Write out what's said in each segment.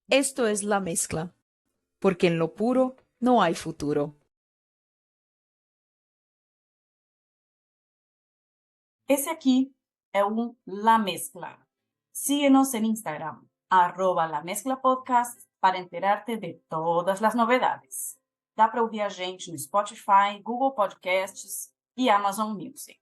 Esto es La Mezcla, porque en lo puro no hay futuro. Esse aqui é um La Mezcla. Síguenos en Instagram, @La Mezcla Podcast, para enterarte de todas as novidades. Dá para ouvir a gente no Spotify, Google Podcasts e Amazon Music.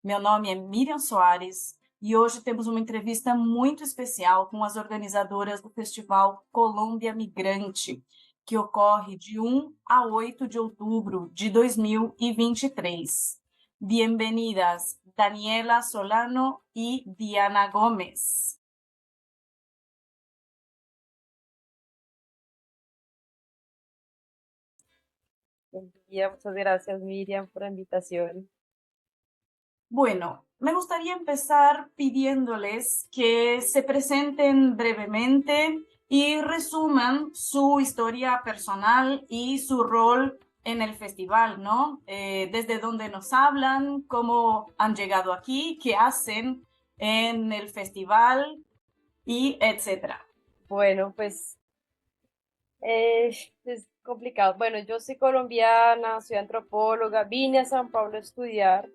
Meu nome é Miriam Soares e hoje temos uma entrevista muito especial com as organizadoras do Festival Colômbia Migrante, que ocorre de 1 a 8 de outubro de 2023. Bienvenidas Daniela Solano y Diana Gómez. Buen día, muchas gracias Miriam por la invitación. Bueno, me gustaría empezar pidiéndoles que se presenten brevemente y resuman su historia personal y su rol en el festival, ¿no? Desde dónde nos hablan, cómo han llegado aquí, qué hacen en el festival y etcétera. Bueno, pues es complicado. Bueno, yo soy colombiana, soy antropóloga, vine a San Pablo a estudiar.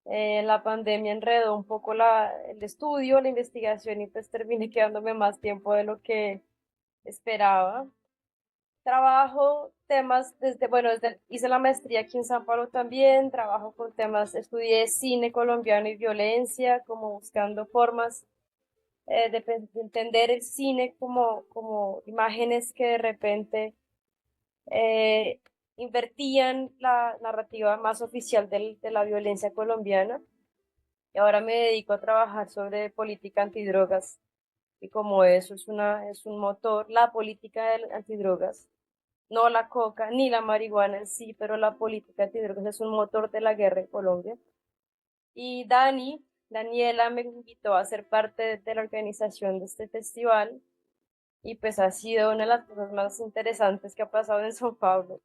La pandemia enredó un poco el estudio, la investigación y pues terminé quedándome más tiempo de lo que esperaba. Trabajo temas hice la maestría aquí en San Pablo también, trabajo con temas, estudié cine colombiano y violencia, como buscando formas de entender el cine como imágenes que de repente eh, invertían la narrativa más oficial de la violencia colombiana. Y ahora me dedico a trabajar sobre política antidrogas y como eso es un motor, la política de antidrogas, no la coca ni la marihuana en sí, pero la política antidrogas es un motor de la guerra en Colombia. Y Daniela me invitó a ser parte de la organización de este festival y pues ha sido una de las cosas más interesantes que ha pasado en São Paulo,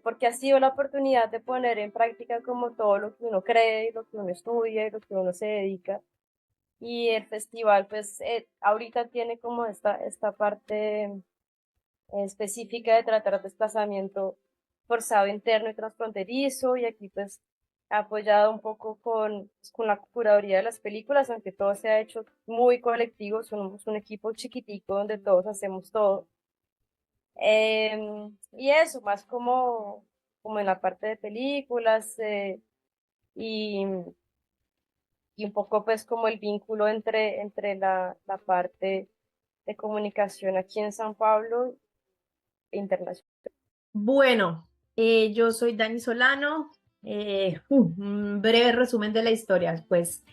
porque ha sido la oportunidad de poner en práctica como todo lo que uno cree, lo que uno estudia y lo que uno se dedica. Y el festival pues ahorita tiene como esta parte específica de tratar desplazamiento forzado interno y transfronterizo, y aquí pues apoyado un poco con la curaduría de las películas, aunque todo se ha hecho muy colectivo, somos un equipo chiquitico donde todos hacemos todo. Y eso, más como en la parte de películas, y, y un poco pues como el vínculo entre la parte de comunicación aquí en San Pablo e internacional. Bueno, yo soy Dani Solano. Un breve resumen de la historia. Pues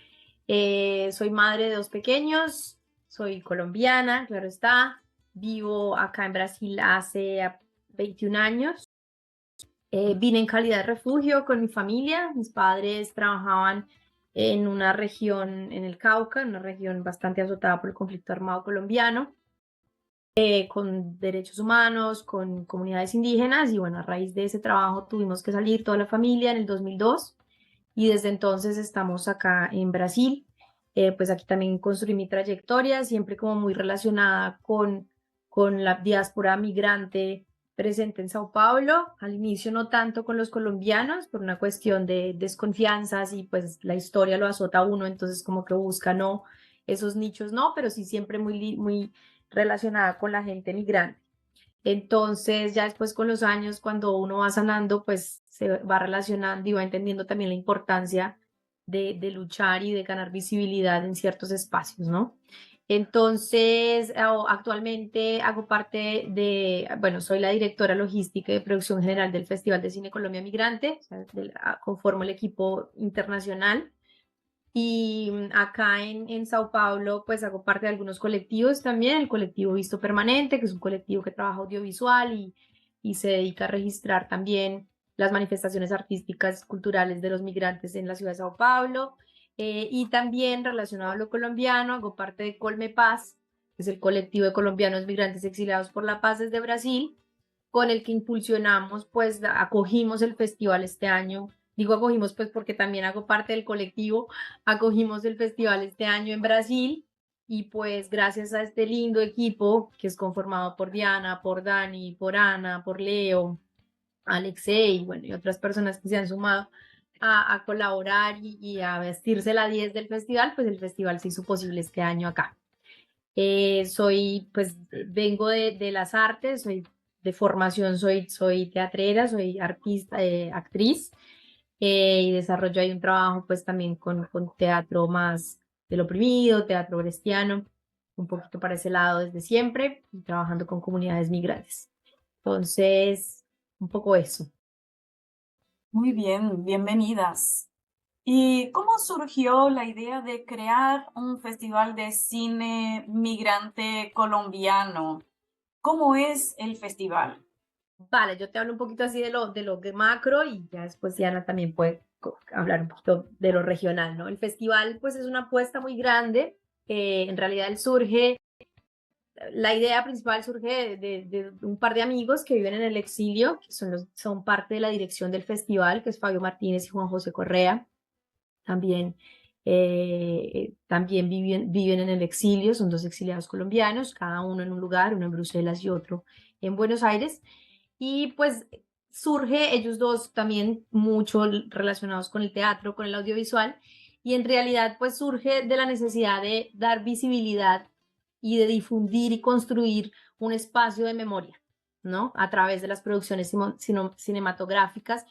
soy madre de dos pequeños, soy colombiana, claro está. Vivo acá en Brasil hace 21 años. Vine en calidad de refugio con mi familia. Mis padres trabajaban en una región en el Cauca, una región bastante azotada por el conflicto armado colombiano, con derechos humanos, con comunidades indígenas, y bueno, a raíz de ese trabajo tuvimos que salir toda la familia en el 2002 y desde entonces estamos acá en Brasil. Pues aquí también construí mi trayectoria, siempre como muy relacionada con la diáspora migrante presente en Sao Paulo. Al inicio no tanto con los colombianos por una cuestión de desconfianzas, y pues la historia lo azota a uno, entonces como que busca no esos nichos, no, pero sí siempre muy relacionada con la gente migrante. Entonces, ya después con los años, cuando uno va sanando, pues se va relacionando y va entendiendo también la importancia de luchar y de ganar visibilidad en ciertos espacios, ¿no? Entonces, actualmente hago parte bueno, soy la directora logística y de producción general del Festival de Cine Colombia Migrante, o sea, conformo el equipo internacional. Y acá en Sao Paulo, pues hago parte de algunos colectivos también, el colectivo Visto Permanente, que es un colectivo que trabaja audiovisual y se dedica a registrar también las manifestaciones artísticas, culturales de los migrantes en la ciudad de Sao Paulo. Y también relacionado a lo colombiano, hago parte de Colme Paz, que es el colectivo de colombianos migrantes exiliados por la paz desde Brasil, con el que impulsionamos, pues acogimos el festival este año. Digo acogimos pues porque también hago parte del colectivo. Acogimos el festival este año en Brasil, Y pues gracias a este lindo equipo que es conformado por Diana, por Dani, por Ana, por Leo, Alexei, bueno, y otras personas que se han sumado a colaborar y a vestirse la 10 del festival, pues el festival se hizo posible este año acá. Pues vengo de las artes, soy de formación, soy teatrera, soy artista, actriz, y desarrollo ahí un trabajo pues también con teatro más del oprimido, teatro brechtiano, un poquito para ese lado desde siempre, y trabajando con comunidades migrantes. Entonces, un poco eso. Muy bien, bienvenidas. ¿Y cómo surgió la idea de crear un festival de cine migrante colombiano? ¿Cómo es el festival? Vale, yo te hablo un poquito así de lo que macro y ya después Diana también puede hablar un poquito de lo regional, ¿no? El festival pues es una apuesta muy grande, en realidad la idea principal surge de un par de amigos que viven en el exilio, que son parte de la dirección del festival, que es Fabio Martínez y Juan José Correa. También viven en el exilio, son dos exiliados colombianos, cada uno en un lugar, uno en Bruselas y otro en Buenos Aires. Y pues surge ellos dos también mucho relacionados con el teatro, con el audiovisual, y en realidad pues surge de la necesidad de dar visibilidad y de difundir y construir un espacio de memoria, ¿no? A través de las producciones cinematográficas,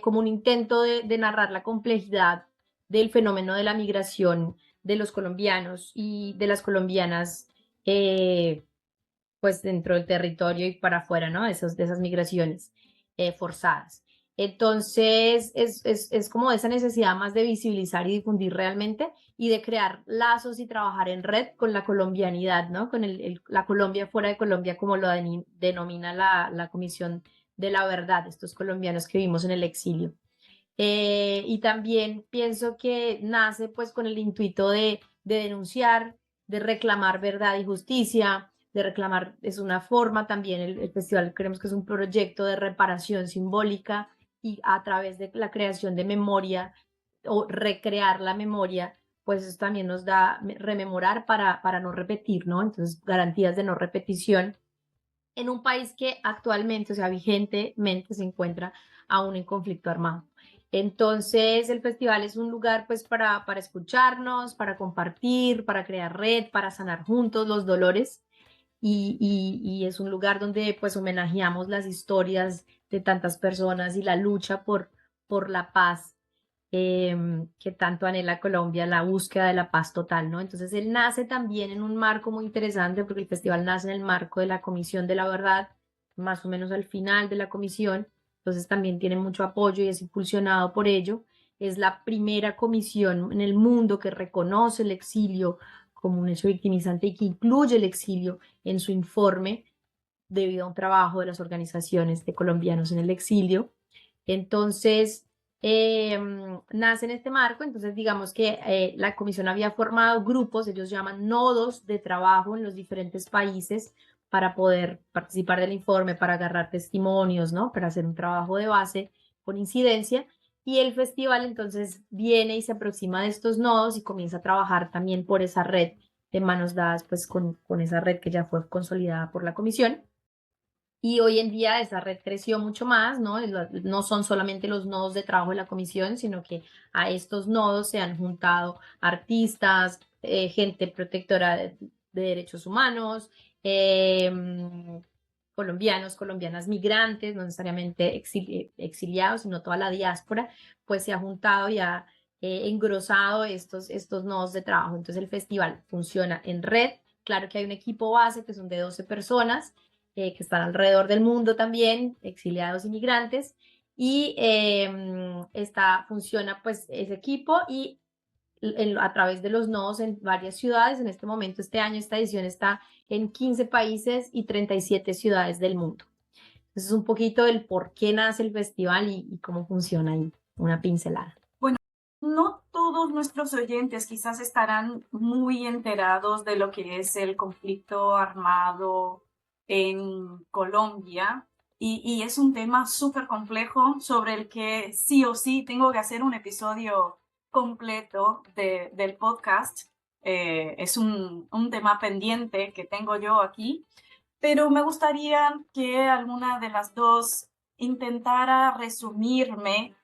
como un intento de narrar la complejidad del fenómeno de la migración de los colombianos y de las colombianas, pues dentro del territorio y para afuera, ¿no? De esas migraciones forzadas. Entonces, es como esa necesidad más de visibilizar y difundir realmente y de crear lazos y trabajar en red con la colombianidad, ¿no? Con la Colombia fuera de Colombia, como lo denomina la Comisión de la Verdad, estos colombianos que vivimos en el exilio. Y también pienso que nace pues con el intuito de denunciar, de reclamar verdad y justicia, de reclamar, es una forma también, el festival creemos que es un proyecto de reparación simbólica y a través de la creación de memoria o recrear la memoria, pues eso también nos da rememorar para no repetir, ¿no? Entonces, garantías de no repetición en un país que actualmente, o sea, vigentemente se encuentra aún en conflicto armado. Entonces, el festival es un lugar pues para escucharnos, para compartir, para crear red, para sanar juntos los dolores y es un lugar donde pues homenajeamos las historias de tantas personas y la lucha por la paz, que tanto anhela Colombia, la búsqueda de la paz total, ¿no? Entonces él nace también en un marco muy interesante porque el festival nace en el marco de la Comisión de la Verdad, más o menos al final de la comisión, entonces también tiene mucho apoyo y es impulsionado por ello. Es la primera comisión en el mundo que reconoce el exilio como un hecho victimizante y que incluye el exilio en su informe debido a un trabajo de las organizaciones de colombianos en el exilio. Entonces, nace en este marco, entonces digamos que la comisión había formado grupos, ellos llaman nodos de trabajo en los diferentes países para poder participar del informe, para agarrar testimonios, ¿no? Para hacer un trabajo de base con incidencia. Y el festival entonces viene y se aproxima de estos nodos y comienza a trabajar también por esa red de manos dadas, pues con esa red que ya fue consolidada por la comisión. Y hoy en día esa red creció mucho más, ¿no? No son solamente los nodos de trabajo de la comisión, sino que a estos nodos se han juntado artistas, gente protectora de derechos humanos, colombianos, colombianas migrantes, no necesariamente exiliados, sino toda la diáspora, pues se ha juntado y ha engrosado estos nodos de trabajo. Entonces el festival funciona en red. Claro que hay un equipo base que son de 12 personas, que están alrededor del mundo también, exiliados y migrantes, y funciona pues ese equipo y a través de los nodos en varias ciudades. En este momento, este año, esta edición está en 15 países y 37 ciudades del mundo. Entonces es un poquito el por qué nace el festival y cómo funciona ahí, una pincelada. No todos nuestros oyentes quizás estarán muy enterados de lo que es el conflicto armado en Colombia y es un tema súper complejo sobre el que sí o sí tengo que hacer un episodio completo del podcast. es un tema pendiente que tengo yo aquí, pero me gustaría que alguna de las dos intentara resumirme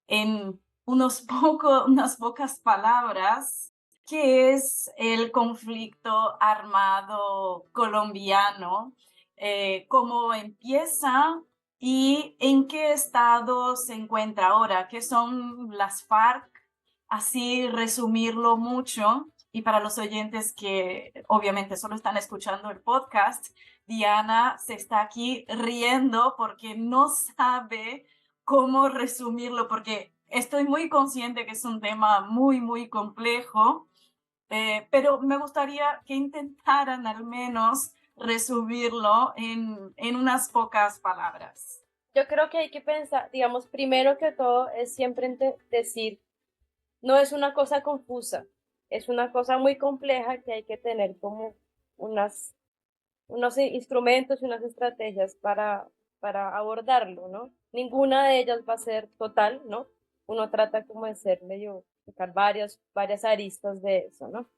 en unas pocas palabras qué es el conflicto armado colombiano, cómo empieza y en qué estado se encuentra ahora, qué son las FARC, así resumirlo mucho. Y para los oyentes que obviamente solo están escuchando el podcast, Diana se está aquí riendo porque no sabe cómo resumirlo, porque estoy muy consciente que es un tema muy, muy complejo, pero me gustaría que intentaran al menos resumirlo en unas pocas palabras. Yo creo que hay que pensar, digamos, primero que todo es siempre decir, no es una cosa confusa, es una cosa muy compleja que hay que tener como unos instrumentos y unas estrategias para abordarlo, ¿no? Ninguna de ellas va a ser total, ¿no? Uno trata como de ser medio, sacar varias aristas de eso, ¿no?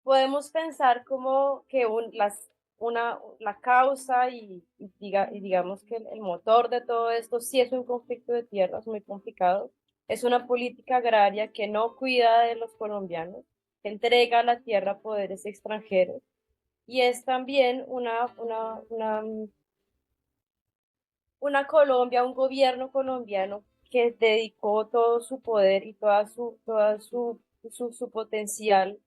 Podemos pensar como que la causa y digamos que el motor de todo esto sí es un conflicto de tierras muy complicado. Es una política agraria que no cuida de los colombianos, que entrega la tierra a poderes extranjeros y es también una Colombia, un gobierno colombiano que dedicó todo su poder y su potencial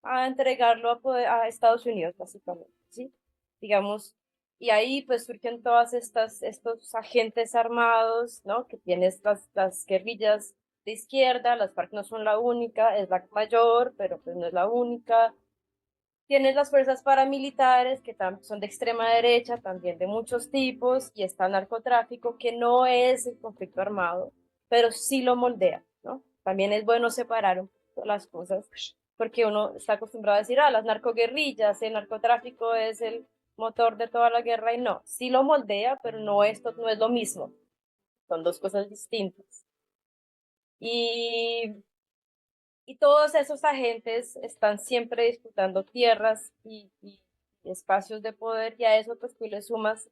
a entregarlo a Estados Unidos, básicamente, ¿sí? Digamos, y ahí pues surgen estos agentes armados, ¿no? Que tienes las guerrillas de izquierda, las FARC no son la única, es la mayor, pero pues no es la única. Tienes las fuerzas paramilitares que son de extrema derecha, también de muchos tipos, y está el narcotráfico, que no es el conflicto armado, pero sí lo moldea, ¿no? También es bueno separar un poco las cosas, porque uno está acostumbrado a decir, las narcoguerrillas, el narcotráfico es el motor de toda la guerra, y no, sí lo moldea, pero esto no es lo mismo, son dos cosas distintas. Y y todos esos agentes están siempre disputando tierras y espacios de poder, y a eso pues tú le sumas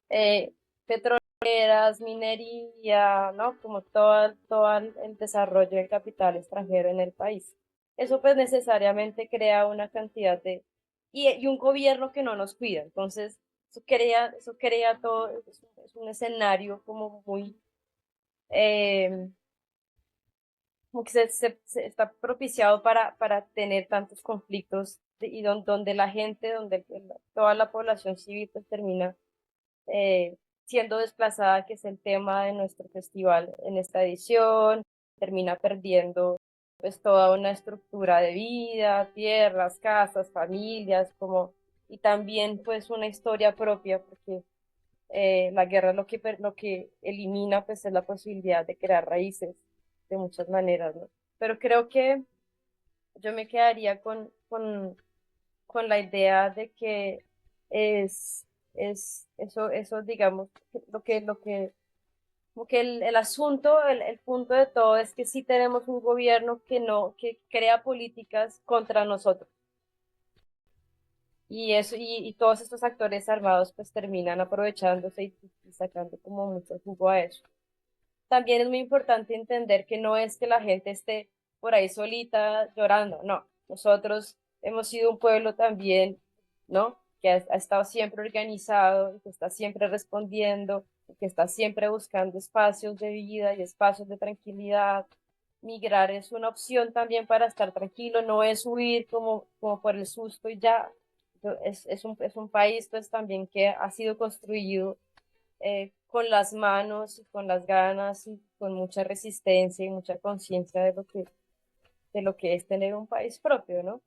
eh, petroleras, minería, ¿no? Como todo el desarrollo del capital extranjero en el país. Eso pues necesariamente crea una cantidad y un gobierno que no nos cuida. Entonces, eso crea todo, es un escenario como muy... Eh, como que se está propiciado para tener tantos conflictos donde la gente, toda la población civil pues termina eh, siendo desplazada, que es el tema de nuestro festival en esta edición, termina perdiendo pues toda una estructura de vida, tierras, casas, familias, y también pues una historia propia, porque la guerra lo que elimina pues es la posibilidad de crear raíces de muchas maneras, ¿no? Pero creo que yo me quedaría con la idea de que es, eso, digamos, como que el asunto, el punto de todo es que sí tenemos un gobierno que crea políticas contra nosotros. Y todos estos actores armados pues terminan aprovechándose y sacando como mucho jugo a eso. También es muy importante entender que no es que la gente esté por ahí solita llorando, no. Nosotros hemos sido un pueblo también, ¿no? Que ha estado siempre organizado, que está siempre respondiendo, que está siempre buscando espacios de vida y espacios de tranquilidad. Migrar es una opción también para estar tranquilo, no es huir como por el susto y ya. Es un país pues también que ha sido construido con las manos y con las ganas y con mucha resistencia y mucha conciencia de lo que es tener un país propio, ¿no?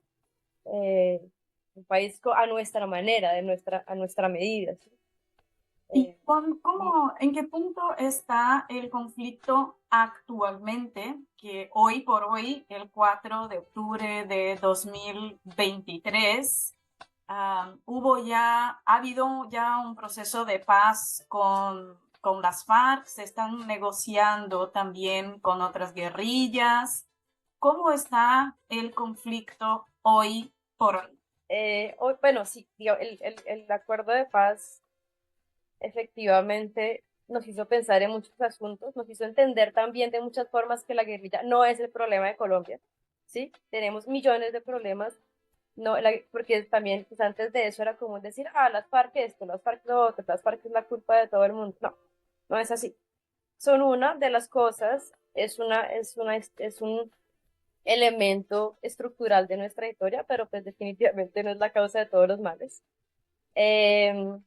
Un país a nuestra manera, a nuestra medida, ¿sí? ¿Y Y en qué punto está el conflicto actualmente, que hoy por hoy, el 4 de octubre de 2023, ha habido ya un proceso de paz con las FARC, se están negociando también con otras guerrillas? ¿Cómo está el conflicto hoy por hoy? Bueno, sí, el acuerdo de paz efectivamente nos hizo pensar en muchos asuntos, nos hizo entender también de muchas formas que la guerrilla no es el problema de Colombia, ¿sí? Tenemos millones de problemas, no, porque también pues antes de eso era común decir, las FARC esto, las FARC lo otro, las FARC es la culpa de todo el mundo. No, no es así. Son una de las cosas, es un elemento estructural de nuestra historia, pero pues definitivamente no es la causa de todos los males. Eh,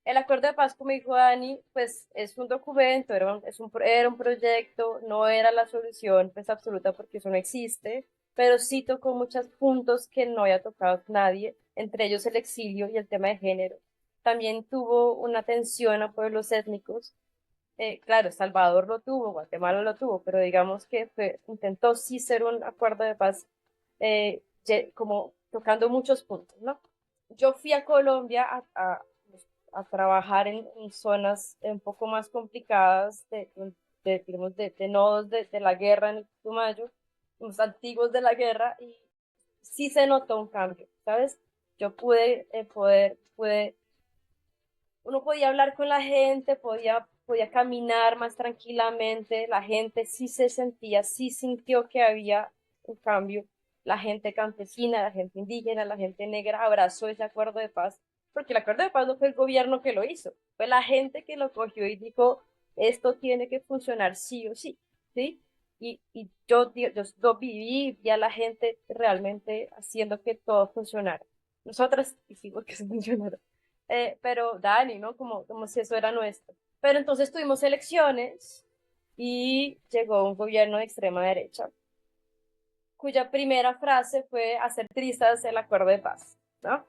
el acuerdo de paz, como dijo Dani, pues es un documento, era un proyecto, no era la solución pues absoluta porque eso no existe, pero sí tocó muchos puntos que no había tocado nadie, entre ellos el exilio y el tema de género. También tuvo una atención a pueblos étnicos. Claro, Salvador lo tuvo, Guatemala lo tuvo, pero digamos que intentó sí ser un acuerdo de paz, como tocando muchos puntos, ¿no? Yo fui a Colombia a trabajar en zonas un poco más complicadas digamos, de nodos de la guerra en el Putumayo, los antiguos de la guerra, y sí se notó un cambio, ¿sabes? Yo uno podía hablar con la gente, podía caminar más tranquilamente, la gente sí sintió que había un cambio, la gente campesina, la gente indígena, la gente negra abrazó ese acuerdo de paz, porque el acuerdo de paz no fue el gobierno que lo hizo, fue la gente que lo cogió y dijo, esto tiene que funcionar sí o sí, ¿sí? Y yo lo vi a la gente realmente haciendo que todo funcionara. Nosotras hicimos que eso funcionara. Pero Dani, ¿no? Como si eso era nuestro. Pero entonces tuvimos elecciones y llegó un gobierno de extrema derecha, cuya primera frase fue hacer trizas el acuerdo de paz, ¿no?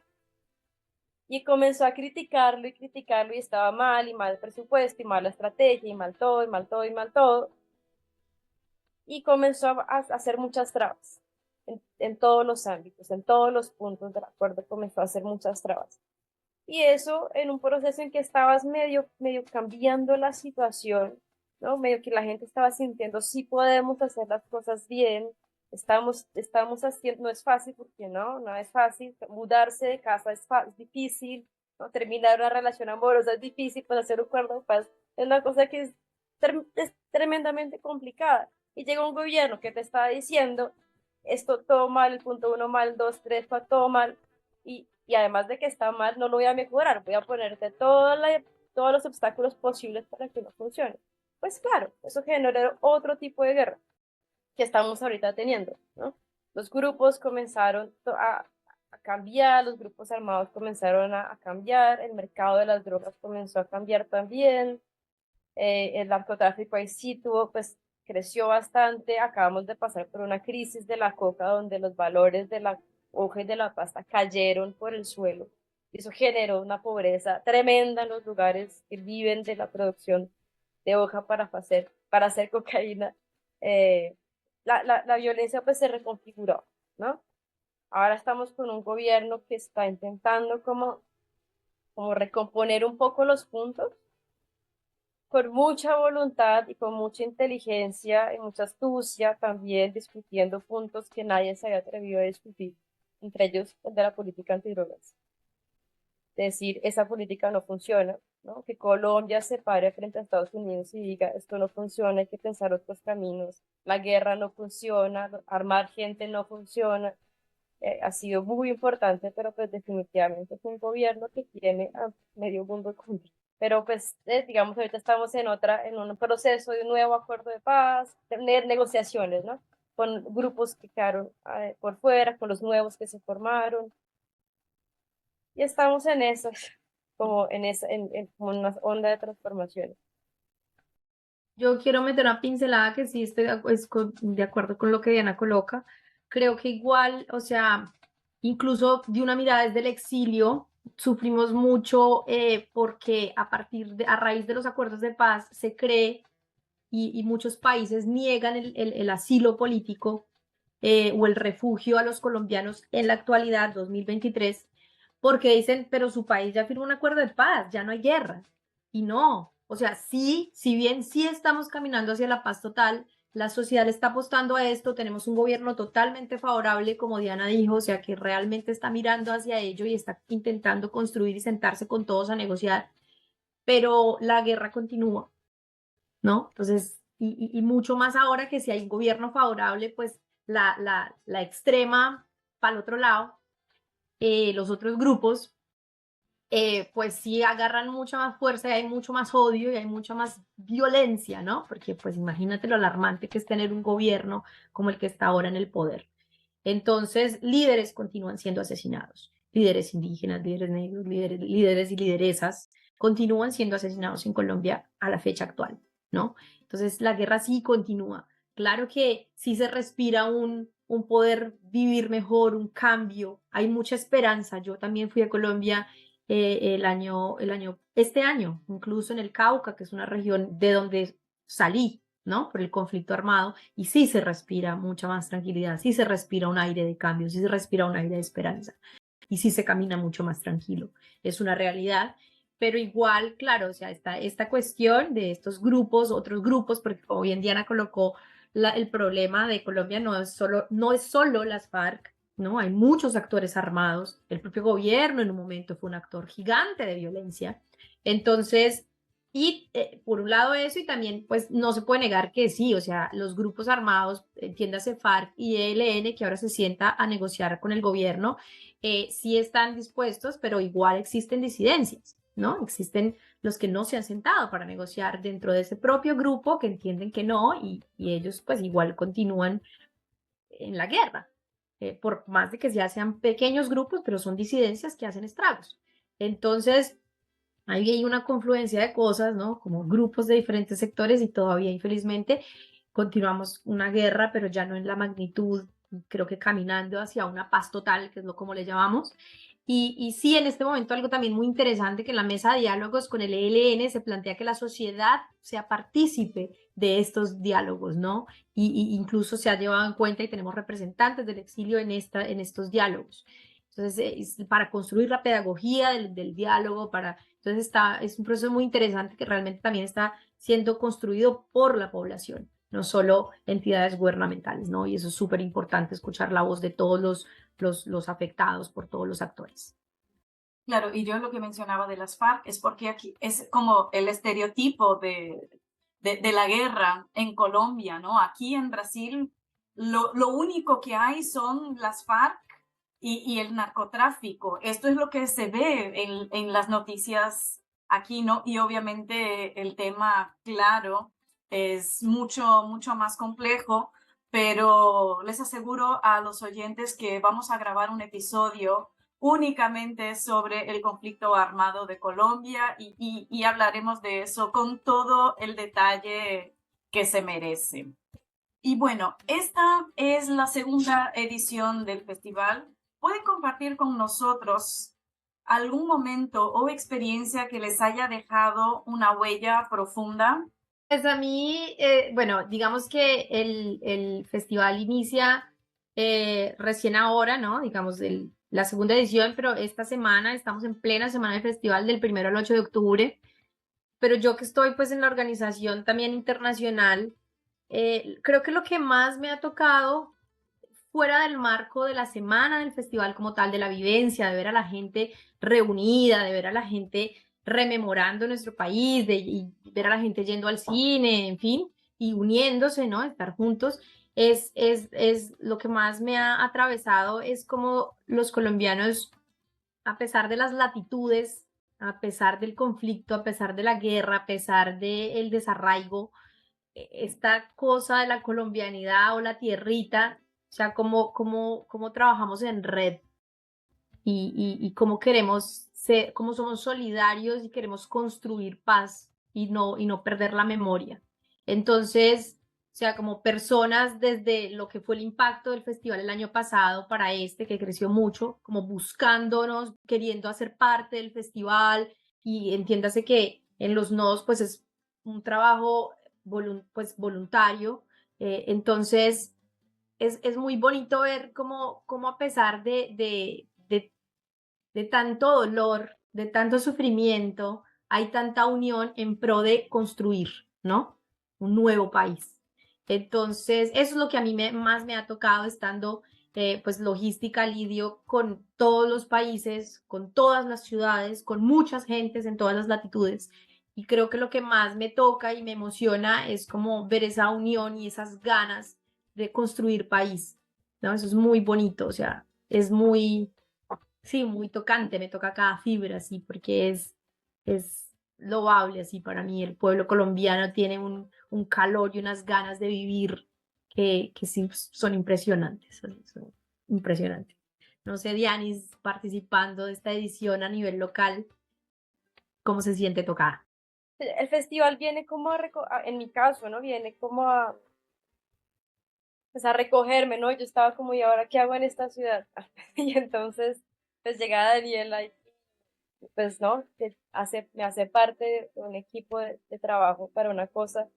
Y comenzó a criticarlo y estaba mal y mal el presupuesto y mala estrategia y mal todo y mal todo y mal todo. Y comenzó a hacer muchas trabas en todos los ámbitos, en todos los puntos del acuerdo comenzó a hacer muchas trabas. Y eso en un proceso en que estabas medio cambiando la situación, ¿no? Medio que la gente estaba sintiendo, sí podemos hacer las cosas bien, estamos haciendo, no es fácil porque no es fácil, mudarse de casa es difícil, ¿no? Terminar una relación amorosa es difícil, pues hacer un acuerdo de paz es una cosa que es tremendamente complicada. Y llega un gobierno que te está diciendo, esto todo mal, el punto uno mal, dos, tres, cuatro, todo mal, y además de que está mal, no lo voy a mejorar, voy a ponerte todos los obstáculos posibles para que no funcione. Pues claro, eso generó otro tipo de guerra que estamos ahorita teniendo, ¿no? Los grupos comenzaron a cambiar, los grupos armados comenzaron a cambiar, el mercado de las drogas comenzó a cambiar también, el narcotráfico ahí sí pues creció bastante, acabamos de pasar por una crisis de la coca donde los valores de la hoja y de la pasta cayeron por el suelo. Y eso generó una pobreza tremenda en los lugares que viven de la producción de hoja para hacer cocaína. La violencia pues se reconfiguró, ¿no? Ahora estamos con un gobierno que está intentando como recomponer un poco los puntos con mucha voluntad y con mucha inteligencia y mucha astucia, también discutiendo puntos que nadie se había atrevido a discutir, entre ellos el de la política antidrogas. Decir, esa política no funciona, ¿no? Que Colombia se pare frente a Estados Unidos y diga, esto no funciona, hay que pensar otros caminos, la guerra no funciona, armar gente no funciona. Ha sido muy importante, pero pues definitivamente es un gobierno que tiene a medio mundo contra. Pero pues, digamos, ahorita estamos en un proceso de un nuevo acuerdo de paz, tener negociaciones, ¿no? Con grupos que quedaron por fuera, con los nuevos que se formaron. Y estamos en eso, como una onda de transformaciones. Yo quiero meter una pincelada que sí estoy de acuerdo con lo que Diana coloca. Creo que igual, o sea, incluso de una mirada desde el exilio, sufrimos mucho porque a raíz de los acuerdos de paz se cree y muchos países niegan el asilo político o el refugio a los colombianos en la actualidad, 2023, porque dicen, pero su país ya firmó un acuerdo de paz, ya no hay guerra. Y no, o sea, sí, si bien sí estamos caminando hacia la paz total, la sociedad le está apostando a esto, tenemos un gobierno totalmente favorable, como Diana dijo, o sea, que realmente está mirando hacia ello y está intentando construir y sentarse con todos a negociar, pero la guerra continúa, ¿no? Entonces, y mucho más ahora que si hay un gobierno favorable, pues la extrema para el otro lado, los otros grupos, pues sí agarran mucha más fuerza y hay mucho más odio y hay mucha más violencia, ¿no? Porque pues imagínate lo alarmante que es tener un gobierno como el que está ahora en el poder. Entonces, líderes continúan siendo asesinados, líderes indígenas, líderes negros, líderes y lideresas continúan siendo asesinados en Colombia a la fecha actual, ¿no? Entonces, la guerra sí continúa. Claro que sí se respira un poder vivir mejor, un cambio, hay mucha esperanza. Yo también fui a Colombia este año, incluso en el Cauca, que es una región de donde salí, ¿no? Por el conflicto armado, y sí se respira mucha más tranquilidad, sí se respira un aire de cambio, sí se respira un aire de esperanza, y sí se camina mucho más tranquilo. Es una realidad, pero igual, claro, o sea, esta cuestión de estos grupos, otros grupos, porque como bien Diana colocó, el problema de Colombia no es solo las FARC, ¿no? Hay muchos actores armados, el propio gobierno en un momento fue un actor gigante de violencia. Entonces, y por un lado eso, y también pues no se puede negar que sí, o sea, los grupos armados, entiéndase FARC y ELN, que ahora se sienta a negociar con el gobierno, sí están dispuestos, pero igual existen disidencias, ¿no? Existen los que no se han sentado para negociar dentro de ese propio grupo que entienden que no, y ellos pues igual continúan en la guerra, por más de que ya sean pequeños grupos, pero son disidencias que hacen estragos. Entonces, ahí hay una confluencia de cosas, ¿no? Como grupos de diferentes sectores y todavía, infelizmente, continuamos una guerra, pero ya no en la magnitud, creo que caminando hacia una paz total, que es lo como le llamamos. Y sí, en este momento algo también muy interesante que en la mesa de diálogos con el ELN se plantea que la sociedad sea partícipe de estos diálogos, ¿no? Y incluso se ha llevado en cuenta y tenemos representantes del exilio en estos diálogos. Entonces, para construir la pedagogía del diálogo, entonces es un proceso muy interesante que realmente también está siendo construido por la población, no solo entidades gubernamentales, ¿no? Y eso es súper importante, escuchar la voz de todos los afectados por todos los actores. Claro, y yo lo que mencionaba de las FARC es porque aquí es como el estereotipo de la guerra en Colombia, ¿no? Aquí en Brasil lo único que hay son las FARC y el narcotráfico. Esto es lo que se ve en las noticias aquí, ¿no? Y obviamente el tema, claro, es mucho, mucho más complejo, pero les aseguro a los oyentes que vamos a grabar un episodio únicamente sobre el conflicto armado de Colombia y hablaremos de eso con todo el detalle que se merece. Y bueno, esta es la segunda edición del festival. ¿Pueden compartir con nosotros algún momento o experiencia que les haya dejado una huella profunda? Pues a mí, bueno, digamos que el festival inicia recién ahora, ¿no? Digamos, la segunda edición, pero esta semana estamos en plena semana del festival del 1 al 8 de octubre. Pero yo que estoy pues en la organización también internacional, creo que lo que más me ha tocado fuera del marco de la semana del festival como tal, de la vivencia, de ver a la gente reunida, de ver a la gente rememorando nuestro país, y ver a la gente yendo al cine, en fin, y uniéndose, ¿no? Estar juntos, es lo que más me ha atravesado, es como los colombianos, a pesar de las latitudes, a pesar del conflicto, a pesar de la guerra, a pesar del desarraigo, esta cosa de la colombianidad o la tierrita, o sea, cómo trabajamos en red y cómo queremos ser, cómo somos solidarios y queremos construir paz y no perder la memoria. Entonces, o sea, como personas desde lo que fue el impacto del festival el año pasado para este, que creció mucho, como buscándonos, queriendo hacer parte del festival, y entiéndase que en los nodos pues es un trabajo pues voluntario. Entonces es muy bonito ver cómo a pesar de tanto dolor, de tanto sufrimiento, hay tanta unión en pro de construir, ¿no? Un nuevo país. Entonces, eso es lo que a mí más me ha tocado estando, pues logística, lidio con todos los países, con todas las ciudades, con muchas gentes en todas las latitudes. Y creo que lo que más me toca y me emociona es como ver esa unión y esas ganas de construir país, ¿no? Eso es muy bonito, o sea, es muy, sí, muy tocante, me toca cada fibra, así, porque es loable, así, para mí. El pueblo colombiano tiene un calor y unas ganas de vivir que sí son impresionantes, son impresionantes. No sé, Dianis, participando de esta edición a nivel local, ¿cómo se siente tocada? El festival viene como en mi caso, ¿no? Viene como pues a recogerme, ¿no? Yo estaba como, ¿y ahora qué hago en esta ciudad? Y entonces, pues llega Daniela y pues, ¿no? Me hace parte de un equipo de trabajo para una cosa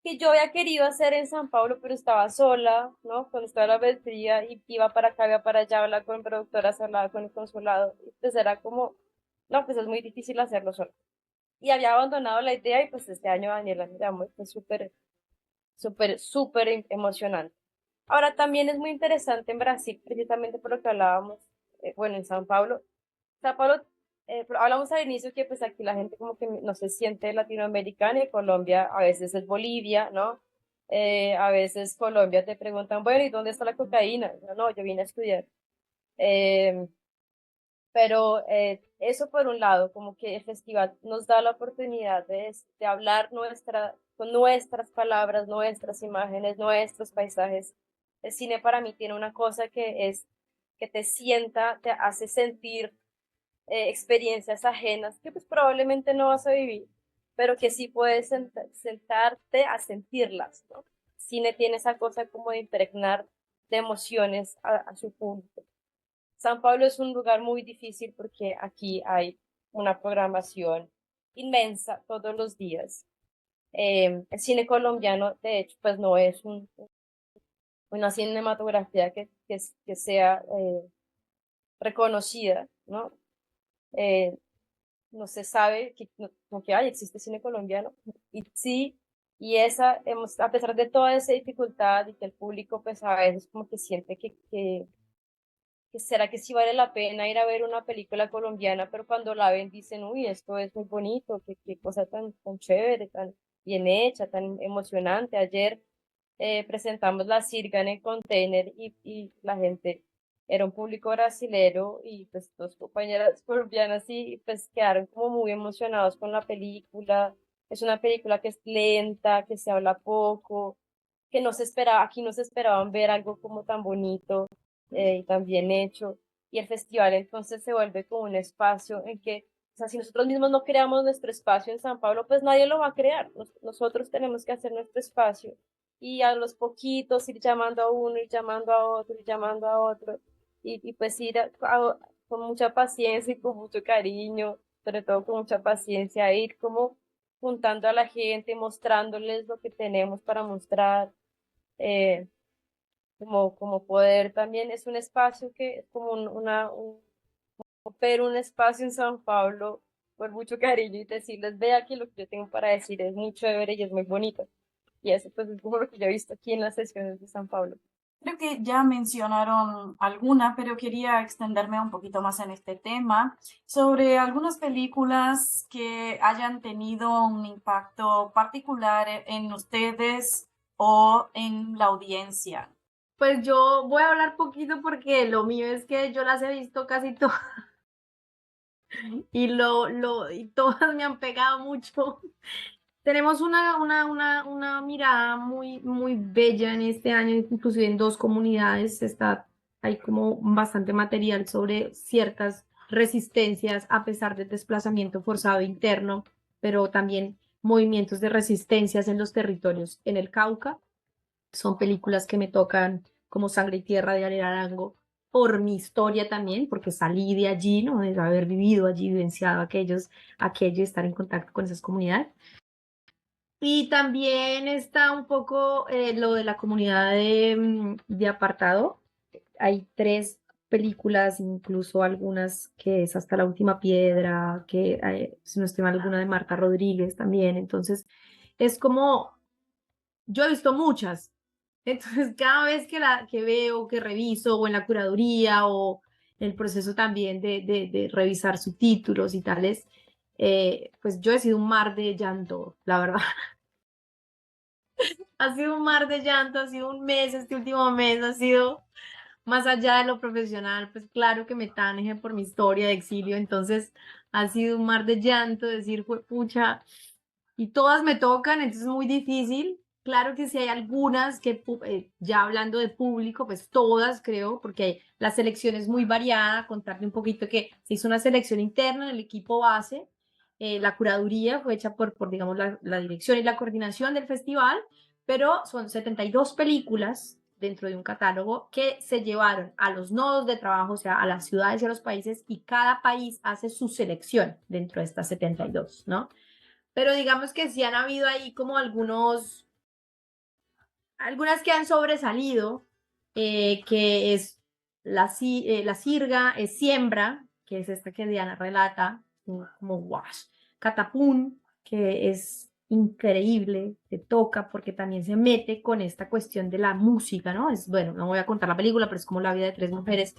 que yo había querido hacer en San Pablo, pero estaba sola, ¿no? Cuando estaba en la maestría y iba para acá, iba para allá, hablaba con productoras, hablaba con el consulado, y pues era como, no, pues es muy difícil hacerlo sola. Y había abandonado la idea y pues este año Daniela me llamó y fue súper, súper, súper emocionante. Ahora también es muy interesante en Brasil, precisamente por lo que hablábamos, bueno, en San Pablo. San Pablo, hablamos al inicio que pues aquí la gente como que no se siente latinoamericana y Colombia a veces es Bolivia, ¿no? A veces Colombia te preguntan, bueno, ¿y dónde está la cocaína? No, yo vine a estudiar. Eh, pero eso por un lado, como que el festival nos da la oportunidad de hablar con nuestras palabras, nuestras imágenes, nuestros paisajes. El cine para mí tiene una cosa que es que te sienta, te hace sentir experiencias ajenas que pues probablemente no vas a vivir, pero que sí puedes sentarte a sentirlas, ¿no? Cine tiene esa cosa como de impregnar de emociones a su público. San Pablo es un lugar muy difícil porque aquí hay una programación inmensa todos los días. El cine colombiano, de hecho, pues no es una cinematografía que sea reconocida, ¿no? Eh, no se sabe como que hay, existe cine colombiano. Y sí, y a pesar de toda esa dificultad y que el público pues a veces como que siente que será que sí vale la pena ir a ver una película colombiana, pero cuando la ven dicen, uy, esto es muy bonito, qué cosa tan chévere, tan bien hecha, tan emocionante. Ayer presentamos La Sirga en el container y la gente era un público brasilero y pues dos compañeras colombianas y pues quedaron como muy emocionados con la película. Es una película que es lenta, que se habla poco, que no se esperaba, aquí no se esperaban ver algo como tan bonito y tan bien hecho. Y el festival entonces se vuelve como un espacio en que, o sea, si nosotros mismos no creamos nuestro espacio en San Pablo, pues nadie lo va a crear. Nosotros tenemos que hacer nuestro espacio y a los poquitos ir llamando a uno, ir llamando a otro, ir llamando a otro, y pues con mucha paciencia y con mucho cariño, sobre todo con mucha paciencia, ir como juntando a la gente, mostrándoles lo que tenemos para mostrar, eh, como poder también, es un espacio que es como pero un espacio en San Pablo por mucho cariño y decirles, vea que lo que yo tengo para decir es muy chévere y es muy bonito. Y eso pues es como lo que yo he visto aquí en las sesiones de San Pablo. Creo que ya mencionaron alguna, pero quería extenderme un poquito más en este tema sobre algunas películas que hayan tenido un impacto particular en ustedes o en la audiencia. Pues yo voy a hablar poquito porque lo mío es que yo las he visto casi todas y todas me han pegado mucho. Tenemos una mirada muy bella en este año, inclusive en dos comunidades hay como bastante material sobre ciertas resistencias a pesar del desplazamiento forzado interno, pero también movimientos de resistencias en los territorios en el Cauca. Son películas que me tocan como Sangre y Tierra de Ariel Arango por mi historia también, porque salí de allí, ¿no? De haber vivido allí, vivenciado aquello y estar en contacto con esas comunidades. Y también está un poco lo de la comunidad de apartado. Hay tres películas, incluso algunas que es Hasta la última piedra, que si no estoy mal, alguna de Marta Rodríguez también. Entonces, es como yo he visto muchas. Entonces, cada vez que veo, que reviso, o en la curaduría, o en el proceso también de revisar subtítulos y tales, pues yo he sido un mar de llanto, la verdad. Ha sido un mar de llanto, ha sido un mes, este último mes ha sido más allá de lo profesional, pues claro que me tanje por mi historia de exilio, entonces ha sido un mar de llanto, decir, pucha, y todas me tocan, entonces es muy difícil. Claro que sí hay algunas que, ya hablando de público, pues todas creo, porque la selección es muy variada. Contarte un poquito que se hizo una selección interna en el equipo base, la curaduría fue hecha por digamos, la dirección y la coordinación del festival, pero son 72 películas dentro de un catálogo que se llevaron a los nodos de trabajo, o sea, a las ciudades y a los países, y cada país hace su selección dentro de estas 72, ¿no? Pero digamos que sí han habido ahí como algunas que han sobresalido, que es la Sirga, es Siembra, que es esta que Diana relata, como wash, Catapún, que es increíble, te toca porque también se mete con esta cuestión de la música, ¿no? Es, bueno, no voy a contar la película, pero es como la vida de tres mujeres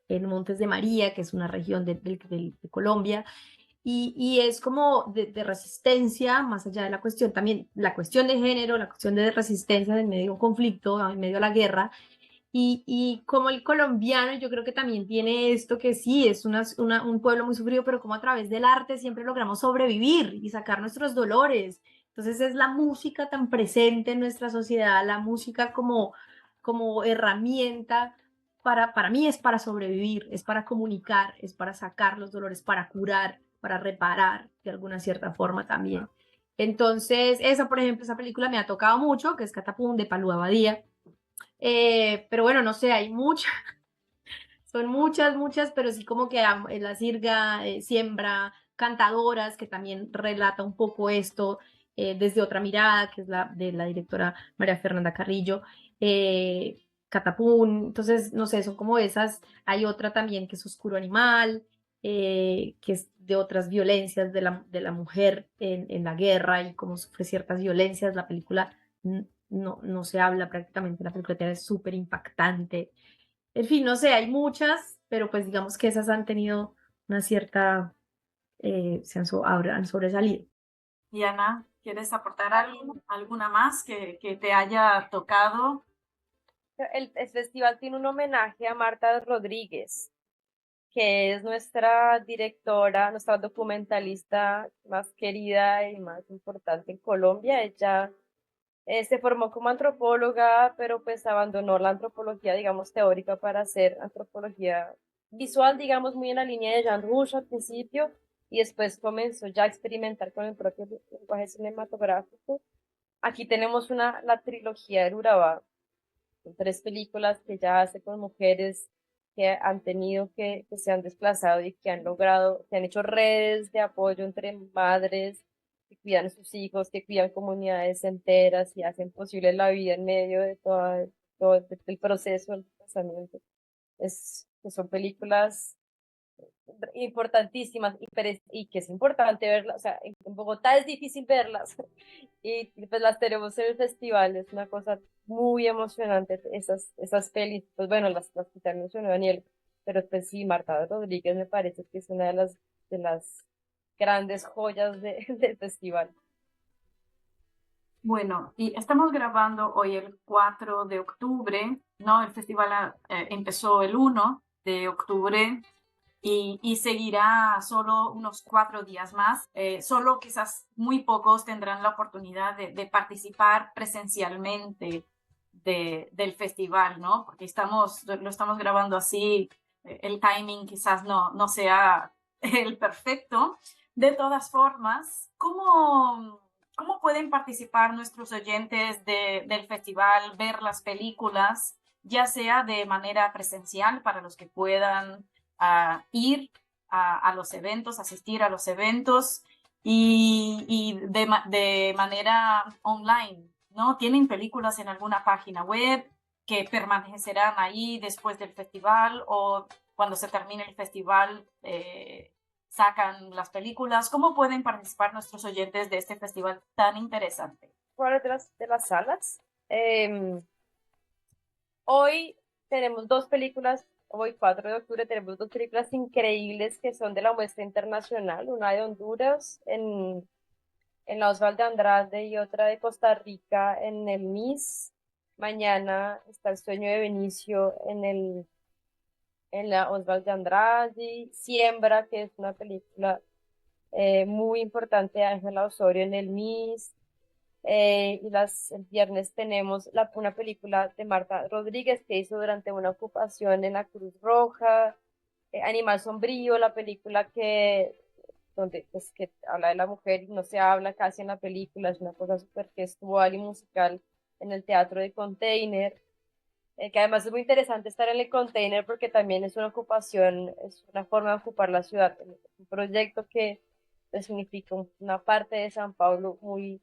en Montes de María, que es una región de Colombia, y es como de resistencia, más allá de la cuestión, también la cuestión de género, la cuestión de resistencia en medio de un conflicto, en medio de la guerra, y como el colombiano, yo creo que también tiene esto que sí, es un pueblo muy sufrido, pero como a través del arte siempre logramos sobrevivir y sacar nuestros dolores. Entonces es la música tan presente en nuestra sociedad, la música como herramienta para mí es para sobrevivir, es para comunicar, es para sacar los dolores, para curar, para reparar de alguna cierta forma también. Entonces, esa, por ejemplo, esa película me ha tocado mucho, que es Catapum de Palú Abadía. Pero bueno, no sé, hay muchas, son muchas, pero sí como que La Sirga, Siembra, Cantadoras, que también relata un poco esto desde otra mirada, que es la de la directora María Fernanda Carrillo, Catapún, entonces, no sé, son como esas. Hay otra también que es Oscuro Animal, que es de otras violencias de la mujer en la guerra y cómo sufre ciertas violencias. La película no se habla prácticamente, la película es súper impactante. En fin, no sé, hay muchas, pero pues digamos que esas han tenido una cierta, han sobresalido. Diana, ¿quieres aportar algo, alguna más que te haya tocado? El festival tiene un homenaje a Marta Rodríguez, que es nuestra directora, nuestra documentalista más querida y más importante en Colombia. Ella se formó como antropóloga, pero pues abandonó la antropología, digamos, teórica para hacer antropología visual, digamos, muy en la línea de Jean Rouge al principio, y después comenzó ya a experimentar con el propio lenguaje cinematográfico. Aquí tenemos la trilogía de Urabá, son 3 películas que ella hace con mujeres que han tenido que se han desplazado y que han logrado, que han hecho redes de apoyo entre madres que cuidan a sus hijos, que cuidan comunidades enteras y hacen posible la vida en medio de todo el proceso del desplazamiento. Que son películas importantísimas y que es importante verlas. O sea, en Bogotá es difícil verlas y pues las tenemos en el festival. Es una cosa muy emocionante esas pelis. Pues bueno, las que te mencionó Daniel, pero pues sí, Marta Rodríguez me parece que es una de las grandes joyas del festival. Bueno, y estamos grabando hoy el 4 de octubre, ¿no? El festival empezó el 1 de octubre y seguirá solo unos 4 días más. Solo quizás muy pocos tendrán la oportunidad de participar presencialmente del festival, ¿no? Porque lo estamos grabando así, el timing quizás no sea el perfecto. De todas formas, ¿cómo pueden participar nuestros oyentes del festival, ver las películas, ya sea de manera presencial para los que puedan ir a los eventos, asistir a los eventos y de manera online, ¿no? ¿Tienen películas en alguna página web que permanecerán ahí después del festival o cuando se termine el festival sacan las películas? ¿Cómo pueden participar nuestros oyentes de este festival tan interesante? cuáles de las salas. Hoy tenemos dos películas, hoy 4 de octubre tenemos dos películas increíbles que son de la muestra internacional, una de Honduras en la Osvaldo Andrade y otra de Costa Rica en el MIS. Mañana está El sueño de Benicio en la Osvaldo Andrade, Siembra, que es una película muy importante de Ángela Osorio en el MIS. El viernes tenemos una película de Marta Rodríguez que hizo durante una ocupación en la Cruz Roja, Animal Sombrío, la película donde pues, que habla de la mujer y no se habla casi en la película, es una cosa súper gestual y musical en el Teatro de Container, que además es muy interesante estar en el Container porque también es una ocupación, es una forma de ocupar la ciudad, es un proyecto que significa una parte de San Paulo muy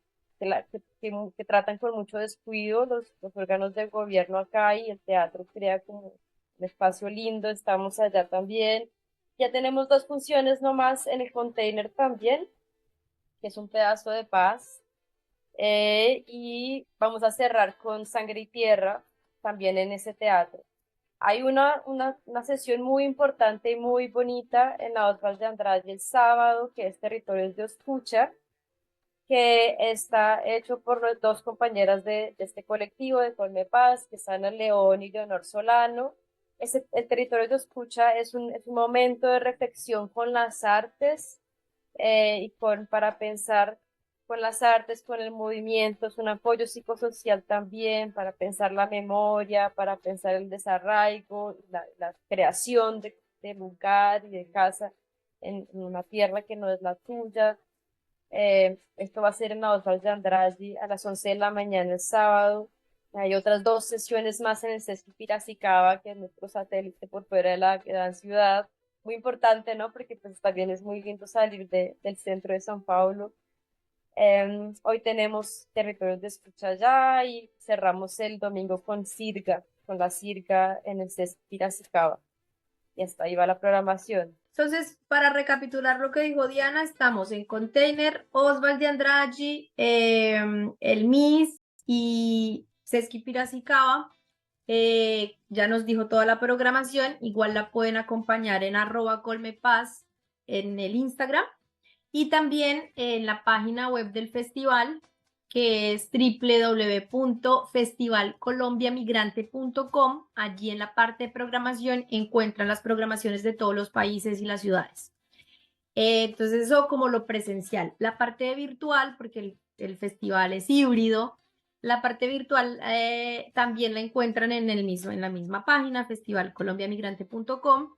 que tratan con mucho descuido los órganos de gobierno acá y el teatro crea como un espacio lindo, estamos allá también. Ya tenemos dos funciones nomás en el Container también, que es un pedazo de paz. Y vamos a cerrar con Sangre y Tierra también en ese teatro. Hay una sesión muy importante y muy bonita en la Osvaldo de Andrade el sábado, que es Territorios de Oscucha, que está hecho por dos compañeras de este colectivo de Colme Paz, que es Ana León y Leonor Solano. El territorio de escucha es un momento de reflexión con las artes y para pensar con las artes, con el movimiento, es un apoyo psicosocial también para pensar la memoria, para pensar el desarraigo, la creación de lugar y de casa en una tierra que no es la tuya. Esto va a ser en la Osvaldo de Andrade a las 11 de la mañana el sábado. Hay otras dos sesiones más en el Sesc Piracicaba, que es nuestro satélite por fuera de la gran ciudad. Muy importante, ¿no? Porque pues también es muy lindo salir del centro de San Paulo. Hoy tenemos territorios de escucha allá y cerramos el domingo con la Sirga en el Sesc Piracicaba. Y hasta ahí va la programación. Entonces, para recapitular lo que dijo Diana, estamos en Container, Osvaldo de Andrade, el MIS y Sesc Piracicaba. Ya nos dijo toda la programación, igual la pueden acompañar en @colmepaz en el Instagram y también en la página web del festival, que es www.festivalcolombiamigrante.com. Allí en la parte de programación encuentran las programaciones de todos los países y las ciudades. Entonces eso como lo presencial. La parte de virtual, porque el festival es híbrido, la parte virtual también la encuentran en la misma página, festivalcolombiamigrante.com.